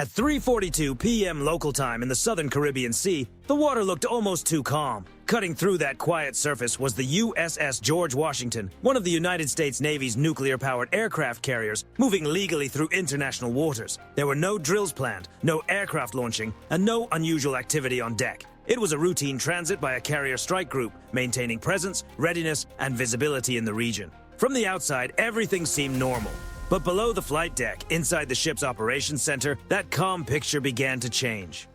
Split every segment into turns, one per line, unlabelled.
At 3:42 p.m. local time in the southern Caribbean Sea, the water looked almost too calm. Cutting through that quiet surface was the USS George Washington, one of the United States Navy's nuclear-powered aircraft carriers, moving legally through international waters. There were no drills planned, no aircraft launching, and no unusual activity on deck. It was a routine transit by a carrier strike group, maintaining presence, readiness, and visibility in the region. From the outside, everything seemed normal. But below the flight deck, inside the ship's operations center, that calm picture began to change.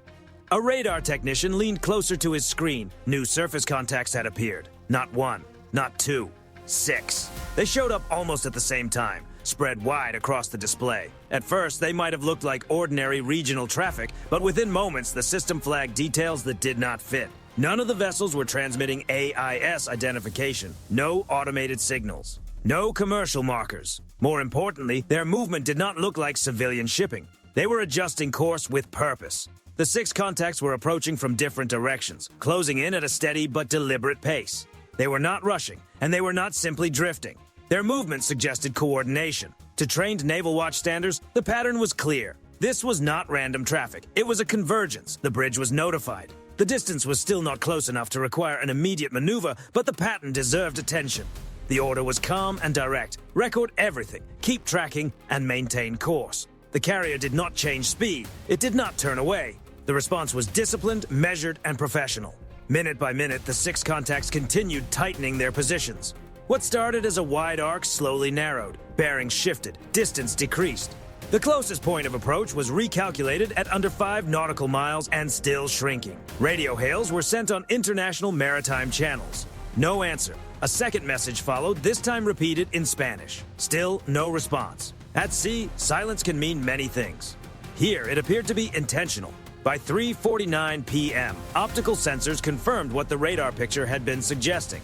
A radar technician leaned closer to his screen. New surface contacts had appeared. Not one, not two, 6. They showed up almost at the same time, spread wide across the display. At first, they might have looked like ordinary regional traffic, but within moments, the system flagged details that did not fit. None of the vessels were transmitting AIS identification, no automated signals. No commercial markers. More importantly, their movement did not look like civilian shipping. They were adjusting course with purpose. The 6 contacts were approaching from different directions, closing in at a steady but deliberate pace. They were not rushing, and they were not simply drifting. Their movement suggested coordination. To trained Naval Watch standards, the pattern was clear. This was not random traffic. It was a convergence. The bridge was notified. The distance was still not close enough to require an immediate maneuver, but the pattern deserved attention. The order was calm and direct. Record everything, keep tracking, and maintain course. The carrier did not change speed. It did not turn away. The response was disciplined, measured, and professional. Minute by minute, the 6 contacts continued tightening their positions. What started as a wide arc slowly narrowed. Bearings shifted, distance decreased. The closest point of approach was recalculated at under 5 nautical miles and still shrinking. Radio hails were sent on international maritime channels. No answer. A second message followed, this time repeated in Spanish. Still no response. At sea, silence can mean many things. Here, it appeared to be intentional. By 3:49 p.m., optical sensors confirmed what the radar picture had been suggesting.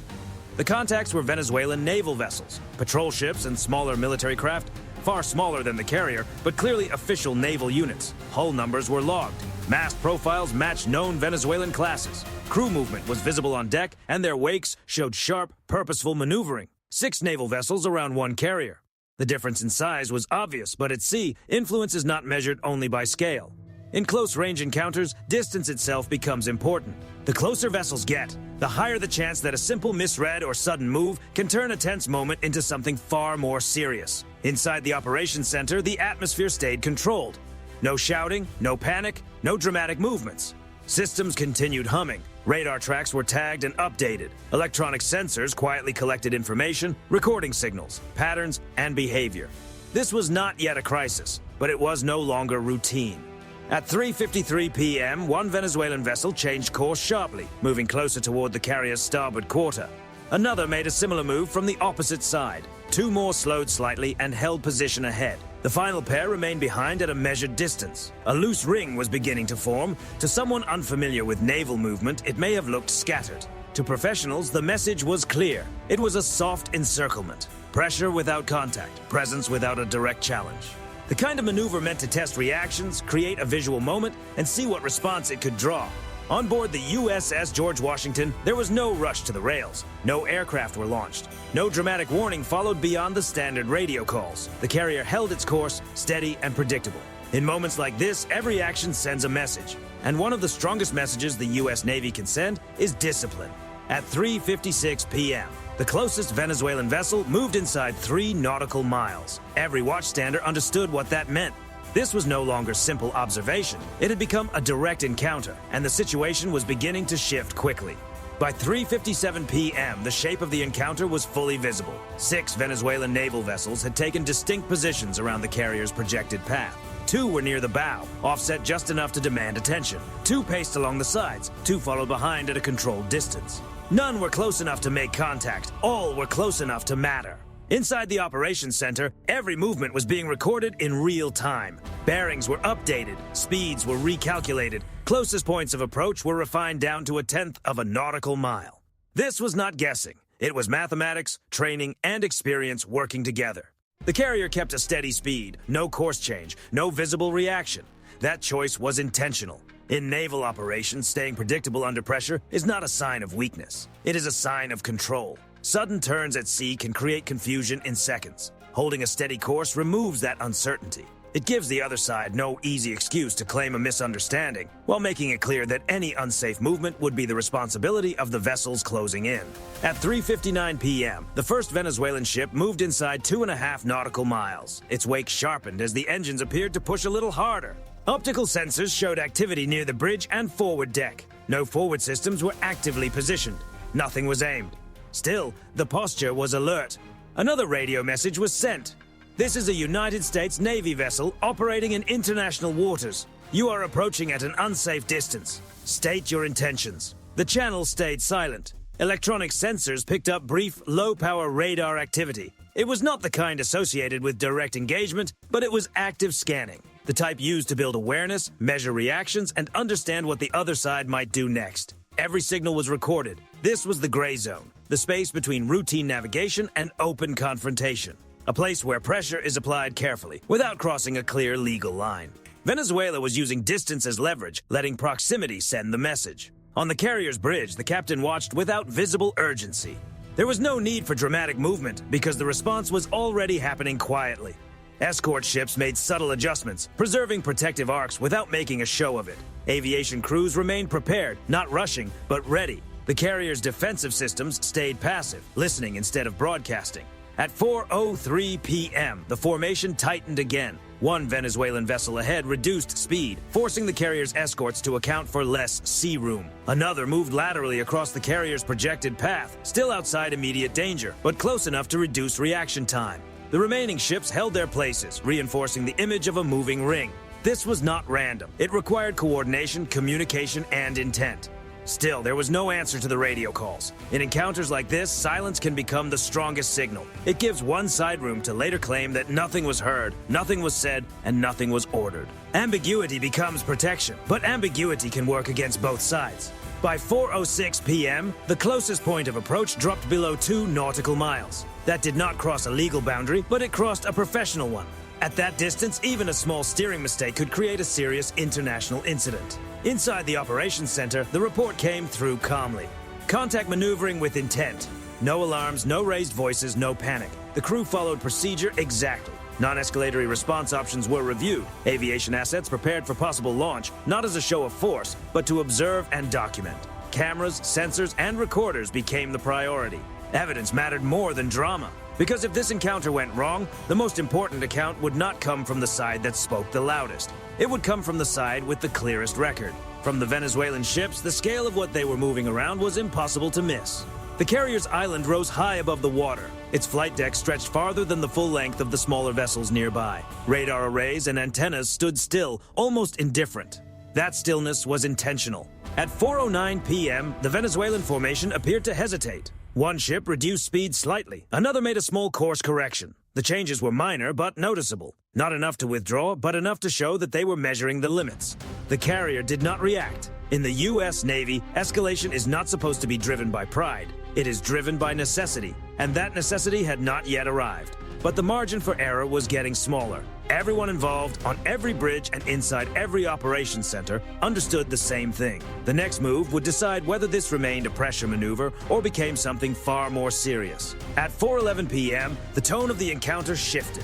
The contacts were Venezuelan naval vessels, patrol ships, and smaller military craft, far smaller than the carrier, but clearly official naval units. Hull numbers were logged. Mast profiles matched known Venezuelan classes. Crew movement was visible on deck, and their wakes showed sharp, purposeful maneuvering. 6 naval vessels around 1 carrier. The difference in size was obvious, but at sea, influence is not measured only by scale. In close-range encounters, distance itself becomes important. The closer vessels get, the higher the chance that a simple misread or sudden move can turn a tense moment into something far more serious. Inside the operations center, the atmosphere stayed controlled. No shouting, no panic, no dramatic movements. Systems continued humming. Radar tracks were tagged and updated. Electronic sensors quietly collected information, recording signals, patterns, and behavior. This was not yet a crisis, but it was no longer routine. At 3:53 p.m., one Venezuelan vessel changed course sharply, moving closer toward the carrier's starboard quarter. Another made a similar move from the opposite side. 2 more slowed slightly and held position ahead. The final pair remained behind at a measured distance. A loose ring was beginning to form. To someone unfamiliar with naval movement, it may have looked scattered. To professionals, the message was clear. It was a soft encirclement. Pressure without contact, presence without a direct challenge. The kind of maneuver meant to test reactions, create a visual moment, and see what response it could draw. On board the USS George Washington, there was no rush to the rails. No aircraft were launched. No dramatic warning followed beyond the standard radio calls. The carrier held its course, steady and predictable. In moments like this, every action sends a message. And one of the strongest messages the U.S. Navy can send is discipline. At 3:56 p.m., the closest Venezuelan vessel moved inside 3 nautical miles. Every watchstander understood what that meant. This was no longer simple observation. It had become a direct encounter, and the situation was beginning to shift quickly. By 3:57 p.m., the shape of the encounter was fully visible. 6 Venezuelan naval vessels had taken distinct positions around the carrier's projected path. 2 were near the bow, offset just enough to demand attention. 2 paced along the sides, 2 followed behind at a controlled distance. None were close enough to make contact. All were close enough to matter. Inside the operations center, every movement was being recorded in real time. Bearings were updated, speeds were recalculated, closest points of approach were refined down to 1/10 of a nautical mile. This was not guessing. It was mathematics, training, and experience working together. The carrier kept a steady speed, no course change, no visible reaction. That choice was intentional. In naval operations, staying predictable under pressure is not a sign of weakness. It is a sign of control. Sudden turns at sea can create confusion in seconds. Holding a steady course removes that uncertainty. It gives the other side no easy excuse to claim a misunderstanding, while making it clear that any unsafe movement would be the responsibility of the vessels closing in. At 3:59 p.m., the first Venezuelan ship moved inside 2.5 nautical miles. Its wake sharpened as the engines appeared to push a little harder. Optical sensors showed activity near the bridge and forward deck. No forward systems were actively positioned. Nothing was aimed. Still, the posture was alert. Another radio message was sent. This is a United States Navy vessel operating in international waters. You are approaching at an unsafe distance. State your intentions. The channel stayed silent. Electronic sensors picked up brief, low-power radar activity. It was not the kind associated with direct engagement, but it was active scanning, the type used to build awareness, measure reactions, and understand what the other side might do next. Every signal was recorded. This was the gray zone, the space between routine navigation and open confrontation. A place where pressure is applied carefully, without crossing a clear legal line. Venezuela was using distance as leverage, letting proximity send the message. On the carrier's bridge, the captain watched without visible urgency. There was no need for dramatic movement, because the response was already happening quietly. Escort ships made subtle adjustments, preserving protective arcs without making a show of it. Aviation crews remained prepared, not rushing, but ready. The carrier's defensive systems stayed passive, listening instead of broadcasting. At 4:03 p.m., the formation tightened again. One Venezuelan vessel ahead reduced speed, forcing the carrier's escorts to account for less sea room. Another moved laterally across the carrier's projected path, still outside immediate danger, but close enough to reduce reaction time. The remaining ships held their places, reinforcing the image of a moving ring. This was not random. It required coordination, communication, and intent. Still, there was no answer to the radio calls. In encounters like this, silence can become the strongest signal. It gives one side room to later claim that nothing was heard, nothing was said, and nothing was ordered. Ambiguity becomes protection, but ambiguity can work against both sides. By 4:06 p.m., the closest point of approach dropped below 2 nautical miles. That did not cross a legal boundary, but it crossed a professional one. At that distance, even a small steering mistake could create a serious international incident. Inside the operations center, the report came through calmly. Contact maneuvering with intent. No alarms, no raised voices, no panic. The crew followed procedure exactly. Non-escalatory response options were reviewed. Aviation assets prepared for possible launch, not as a show of force, but to observe and document. Cameras, sensors, and recorders became the priority. Evidence mattered more than drama. Because if this encounter went wrong, the most important account would not come from the side that spoke the loudest. It would come from the side with the clearest record. From the Venezuelan ships, the scale of what they were moving around was impossible to miss. The carrier's island rose high above the water. Its flight deck stretched farther than the full length of the smaller vessels nearby. Radar arrays and antennas stood still, almost indifferent. That stillness was intentional. At 4:09 p.m., the Venezuelan formation appeared to hesitate. One ship reduced speed slightly. Another made a small course correction. The changes were minor but noticeable. Not enough to withdraw, but enough to show that they were measuring the limits. The carrier did not react. In the U.S. Navy, escalation is not supposed to be driven by pride. It is driven by necessity, and that necessity had not yet arrived. But the margin for error was getting smaller. Everyone involved, on every bridge and inside every operations center, understood the same thing. The next move would decide whether this remained a pressure maneuver or became something far more serious. At 4:11 p.m., the tone of the encounter shifted.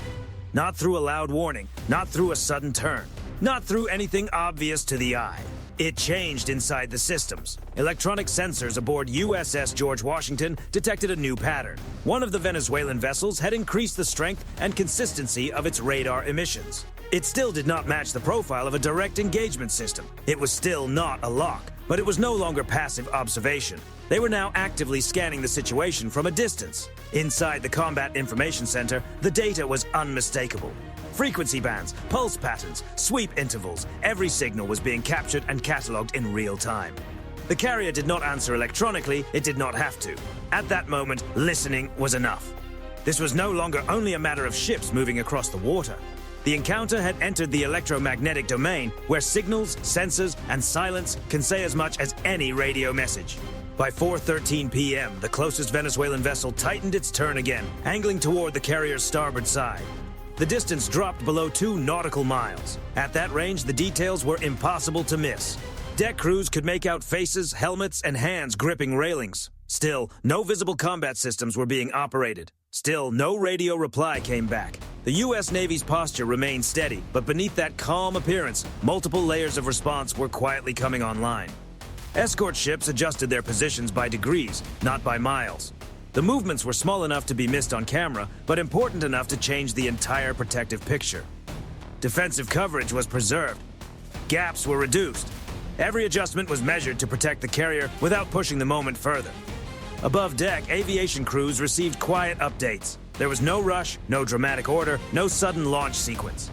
Not through a loud warning, not through a sudden turn, not through anything obvious to the eye. It changed inside the systems. Electronic sensors aboard USS George Washington detected a new pattern. One of the Venezuelan vessels had increased the strength and consistency of its radar emissions. It still did not match the profile of a direct engagement system. It was still not a lock, but it was no longer passive observation. They were now actively scanning the situation from a distance. Inside the Combat Information Center, the data was unmistakable. Frequency bands, pulse patterns, sweep intervals, every signal was being captured and catalogued in real time. The carrier did not answer electronically, it did not have to. At that moment, listening was enough. This was no longer only a matter of ships moving across the water. The encounter had entered the electromagnetic domain, where signals, sensors, and silence can say as much as any radio message. By 4:13 p.m., the closest Venezuelan vessel tightened its turn again, angling toward the carrier's starboard side. The distance dropped below 2 nautical miles. At that range, the details were impossible to miss. Deck crews could make out faces, helmets, and hands gripping railings. Still, no visible combat systems were being operated. Still, no radio reply came back. The U.S. Navy's posture remained steady, but beneath that calm appearance, multiple layers of response were quietly coming online. Escort ships adjusted their positions by degrees, not by miles. The movements were small enough to be missed on camera, but important enough to change the entire protective picture. Defensive coverage was preserved. Gaps were reduced. Every adjustment was measured to protect the carrier without pushing the moment further. Above deck, aviation crews received quiet updates. There was no rush, no dramatic order, no sudden launch sequence.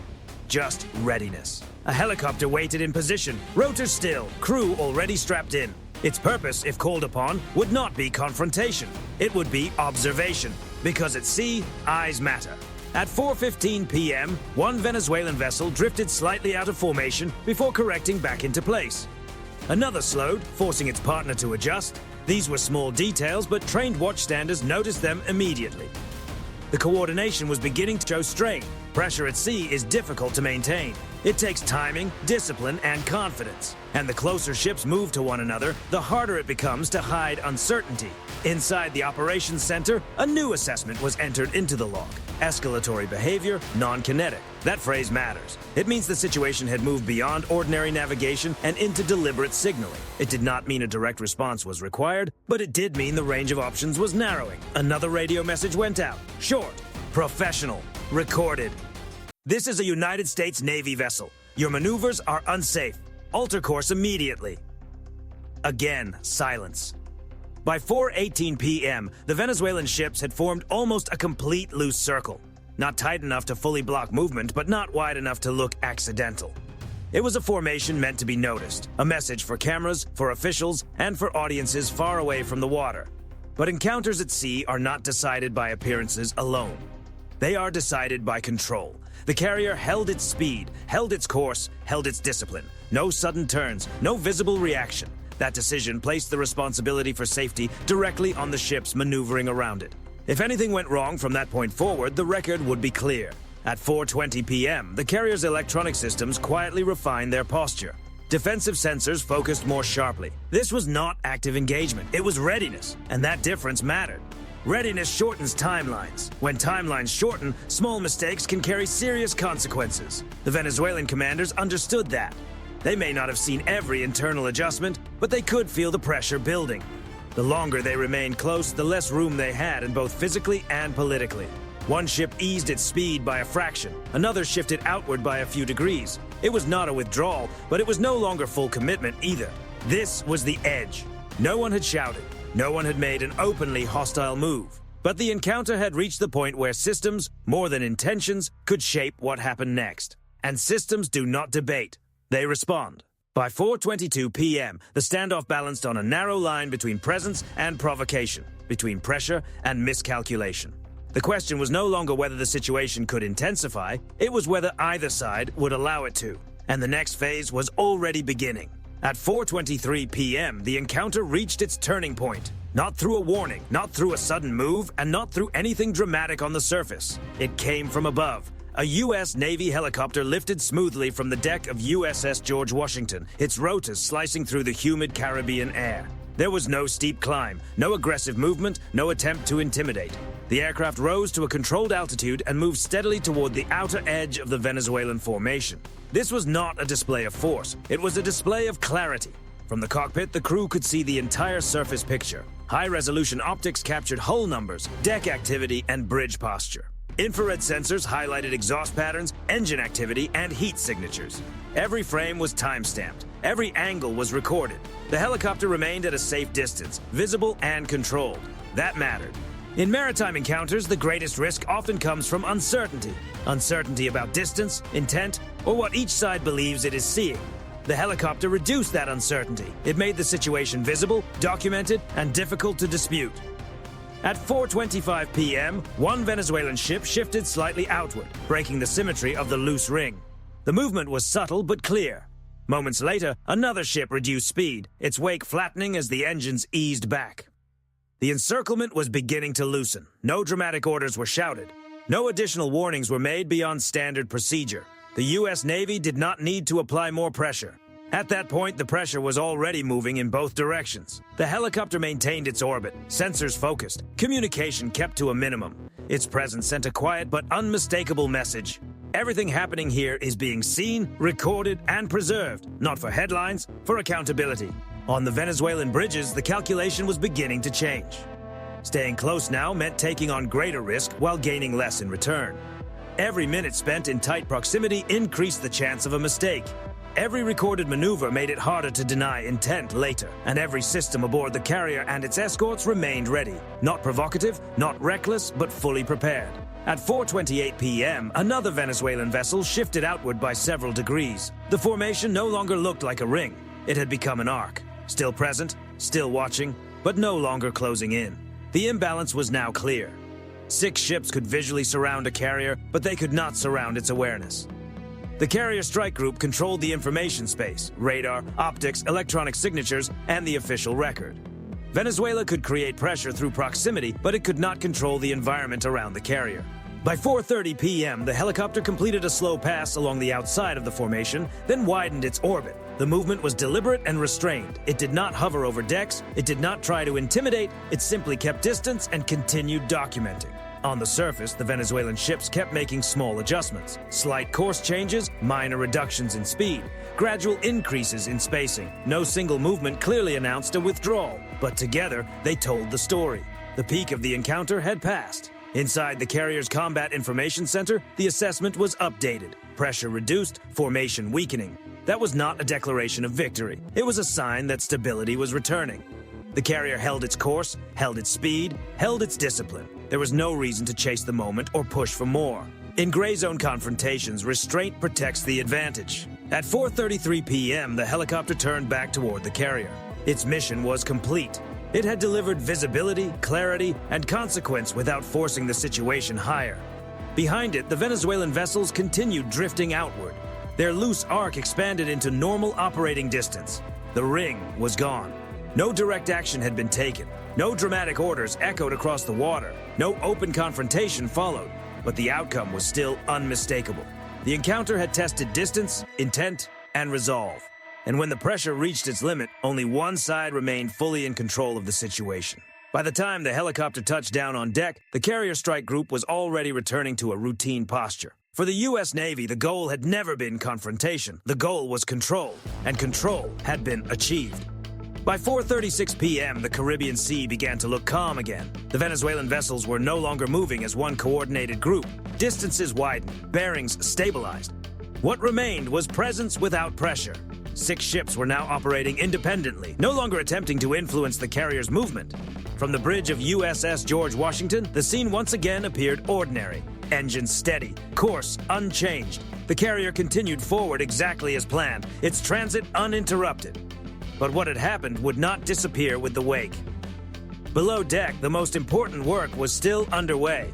Just readiness. A helicopter waited in position, rotors still, crew already strapped in. Its purpose, if called upon, would not be confrontation. It would be observation, because at sea, eyes matter. At 4:15 p.m., one Venezuelan vessel drifted slightly out of formation before correcting back into place. Another slowed, forcing its partner to adjust. These were small details, but trained watchstanders noticed them immediately. The coordination was beginning to show strain. Pressure at sea is difficult to maintain. It takes timing, discipline, and confidence. And the closer ships move to one another, the harder it becomes to hide uncertainty. Inside the operations center, a new assessment was entered into the log. Escalatory behavior, non-kinetic. That phrase matters. It means the situation had moved beyond ordinary navigation and into deliberate signaling. It did not mean a direct response was required, but it did mean the range of options was narrowing. Another radio message went out. Short, professional, recorded. This is a United States Navy vessel. Your maneuvers are unsafe. Alter course immediately. Again, silence. By 4:18 p.m., the Venezuelan ships had formed almost a complete loose circle. Not tight enough to fully block movement, but not wide enough to look accidental. It was a formation meant to be noticed, a message for cameras, for officials, and for audiences far away from the water. But encounters at sea are not decided by appearances alone. They are decided by control. The carrier held its speed, held its course, held its discipline. No sudden turns, no visible reaction. That decision placed the responsibility for safety directly on the ships maneuvering around it. If anything went wrong from that point forward, the record would be clear. At 4:20 p.m., the carrier's electronic systems quietly refined their posture. Defensive sensors focused more sharply. This was not active engagement, it was readiness, and that difference mattered. Readiness shortens timelines. When timelines shorten, small mistakes can carry serious consequences. The Venezuelan commanders understood that. They may not have seen every internal adjustment, but they could feel the pressure building. The longer they remained close, the less room they had in both physically and politically. One ship eased its speed by a fraction. Another shifted outward by a few degrees. It was not a withdrawal, but it was no longer full commitment either. This was the edge. No one had shouted. No one had made an openly hostile move. But the encounter had reached the point where systems, more than intentions, could shape what happened next. And systems do not debate. They respond. By 4:22 p.m., the standoff balanced on a narrow line between presence and provocation, between pressure and miscalculation. The question was no longer whether the situation could intensify, it was whether either side would allow it to. And the next phase was already beginning. At 4:23 p.m., the encounter reached its turning point. Not through a warning, not through a sudden move, and not through anything dramatic on the surface. It came from above. A U.S. Navy helicopter lifted smoothly from the deck of USS George Washington, its rotors slicing through the humid Caribbean air. There was no steep climb, no aggressive movement, no attempt to intimidate. The aircraft rose to a controlled altitude and moved steadily toward the outer edge of the Venezuelan formation. This was not a display of force, it was a display of clarity. From the cockpit, the crew could see the entire surface picture. High-resolution optics captured hull numbers, deck activity, and bridge posture. Infrared sensors highlighted exhaust patterns, engine activity, and heat signatures. Every frame was time-stamped. Every angle was recorded. The helicopter remained at a safe distance, visible and controlled. That mattered. In maritime encounters, the greatest risk often comes from uncertainty. Uncertainty about distance, intent, or what each side believes it is seeing. The helicopter reduced that uncertainty. It made the situation visible, documented, and difficult to dispute. At 4:25 p.m., one Venezuelan ship shifted slightly outward, breaking the symmetry of the loose ring. The movement was subtle but clear. Moments later, another ship reduced speed, its wake flattening as the engines eased back. The encirclement was beginning to loosen. No dramatic orders were shouted. No additional warnings were made beyond standard procedure. The U.S. Navy did not need to apply more pressure. At that point, the pressure was already moving in both directions. The helicopter maintained its orbit, sensors focused, communication kept to a minimum. Its presence sent a quiet but unmistakable message. Everything happening here is being seen, recorded, and preserved, not for headlines, for accountability. On the Venezuelan bridges, the calculation was beginning to change. Staying close now meant taking on greater risk while gaining less in return. Every minute spent in tight proximity increased the chance of a mistake. Every recorded maneuver made it harder to deny intent later, and every system aboard the carrier and its escorts remained ready. Not provocative, not reckless, but fully prepared. At 4:28 p.m., another Venezuelan vessel shifted outward by several degrees. The formation no longer looked like a ring. It had become an arc. Still present, still watching, but no longer closing in. The imbalance was now clear. 6 ships could visually surround a carrier, but they could not surround its awareness. The carrier strike group controlled the information space, radar, optics, electronic signatures, and the official record. Venezuela could create pressure through proximity, but it could not control the environment around the carrier. By 4:30 p.m., the helicopter completed a slow pass along the outside of the formation, then widened its orbit. The movement was deliberate and restrained. It did not hover over decks, it did not try to intimidate, it simply kept distance and continued documenting. On the surface, the Venezuelan ships kept making small adjustments. Slight course changes, minor reductions in speed, gradual increases in spacing. No single movement clearly announced a withdrawal, but together they told the story. The peak of the encounter had passed. Inside the carrier's Combat Information Center, the assessment was updated. Pressure reduced, formation weakening. That was not a declaration of victory. It was a sign that stability was returning. The carrier held its course, held its speed, held its discipline. There was no reason to chase the moment or push for more. In gray zone confrontations, restraint protects the advantage. At 4:33 p.m., the helicopter turned back toward the carrier. Its mission was complete. It had delivered visibility, clarity, and consequence without forcing the situation higher. Behind it, the Venezuelan vessels continued drifting outward. Their loose arc expanded into normal operating distance. The ring was gone. No direct action had been taken. No dramatic orders echoed across the water. No open confrontation followed. But the outcome was still unmistakable. The encounter had tested distance, intent, and resolve. And when the pressure reached its limit, only one side remained fully in control of the situation. By the time the helicopter touched down on deck, the carrier strike group was already returning to a routine posture. For the U.S. Navy, the goal had never been confrontation. The goal was control, and control had been achieved. By 4:36 p.m., the Caribbean Sea began to look calm again. The Venezuelan vessels were no longer moving as one coordinated group. Distances widened, bearings stabilized. What remained was presence without pressure. 6 ships were now operating independently, no longer attempting to influence the carrier's movement. From the bridge of USS George Washington, the scene once again appeared ordinary. Engines steady, course unchanged. The carrier continued forward exactly as planned, its transit uninterrupted. But what had happened would not disappear with the wake. Below deck, the most important work was still underway.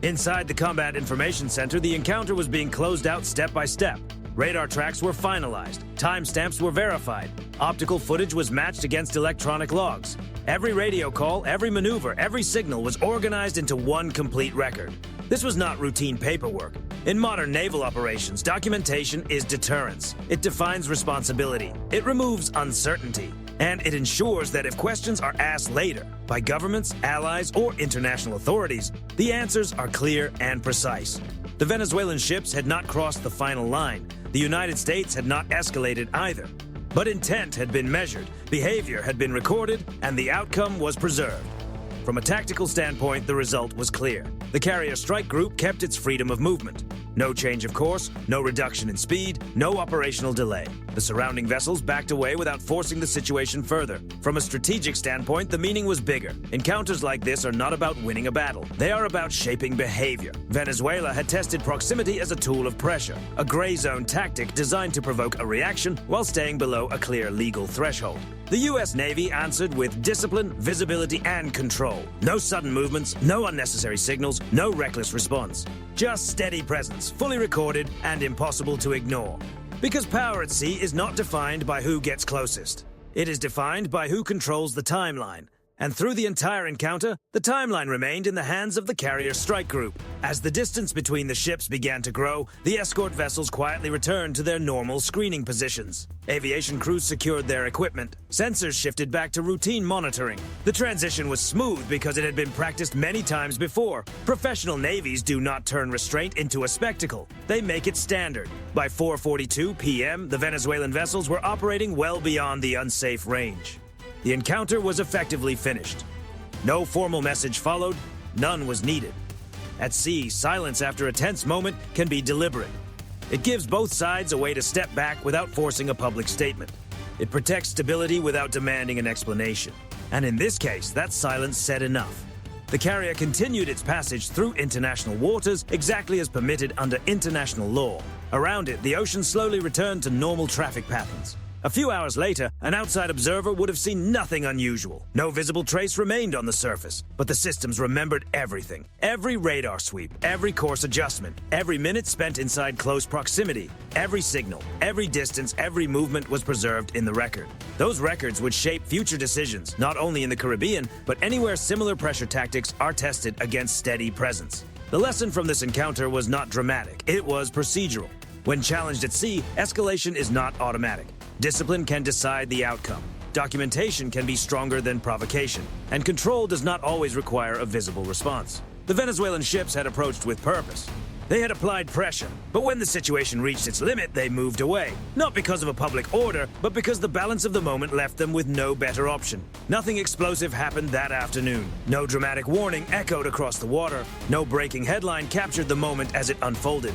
Inside the Combat Information Center, the encounter was being closed out step by step. Radar tracks were finalized, timestamps were verified, optical footage was matched against electronic logs. Every radio call, every maneuver, every signal was organized into one complete record. This was not routine paperwork. In modern naval operations, documentation is deterrence. It defines responsibility. It removes uncertainty. And it ensures that if questions are asked later by governments, allies, or international authorities, the answers are clear and precise. The Venezuelan ships had not crossed the final line. The United States had not escalated either. But intent had been measured, behavior had been recorded, and the outcome was preserved. From a tactical standpoint, the result was clear. The carrier strike group kept its freedom of movement. No change of course, no reduction in speed, no operational delay. The surrounding vessels backed away without forcing the situation further. From a strategic standpoint, the meaning was bigger. Encounters like this are not about winning a battle. They are about shaping behavior. Venezuela had tested proximity as a tool of pressure, a gray zone tactic designed to provoke a reaction while staying below a clear legal threshold. The U.S. Navy answered with discipline, visibility, and control. No sudden movements, no unnecessary signals, no reckless response. Just steady presence, fully recorded and impossible to ignore. Because power at sea is not defined by who gets closest. It is defined by who controls the timeline. And through the entire encounter, the timeline remained in the hands of the carrier strike group. As the distance between the ships began to grow, the escort vessels quietly returned to their normal screening positions. Aviation crews secured their equipment. Sensors shifted back to routine monitoring. The transition was smooth because it had been practiced many times before. Professional navies do not turn restraint into a spectacle. They make it standard. By 4:42 p.m., the Venezuelan vessels were operating well beyond the unsafe range. The encounter was effectively finished. No formal message followed, none was needed. At sea, silence after a tense moment can be deliberate. It gives both sides a way to step back without forcing a public statement. It protects stability without demanding an explanation. And in this case, that silence said enough. The carrier continued its passage through international waters exactly as permitted under international law. Around it, the ocean slowly returned to normal traffic patterns. A few hours later, an outside observer would have seen nothing unusual. No visible trace remained on the surface, but the systems remembered everything. Every radar sweep, every course adjustment, every minute spent inside close proximity, every signal, every distance, every movement was preserved in the record. Those records would shape future decisions, not only in the Caribbean, but anywhere similar pressure tactics are tested against steady presence. The lesson from this encounter was not dramatic, it was procedural. When challenged at sea, escalation is not automatic. Discipline can decide the outcome. Documentation can be stronger than provocation. And control does not always require a visible response. The Venezuelan ships had approached with purpose. They had applied pressure, but when the situation reached its limit, they moved away. Not because of a public order, but because the balance of the moment left them with no better option. Nothing explosive happened that afternoon. No dramatic warning echoed across the water. No breaking headline captured the moment as it unfolded.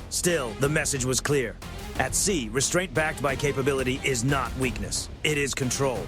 Still, the message was clear. At sea, restraint backed by capability is not weakness. It is control.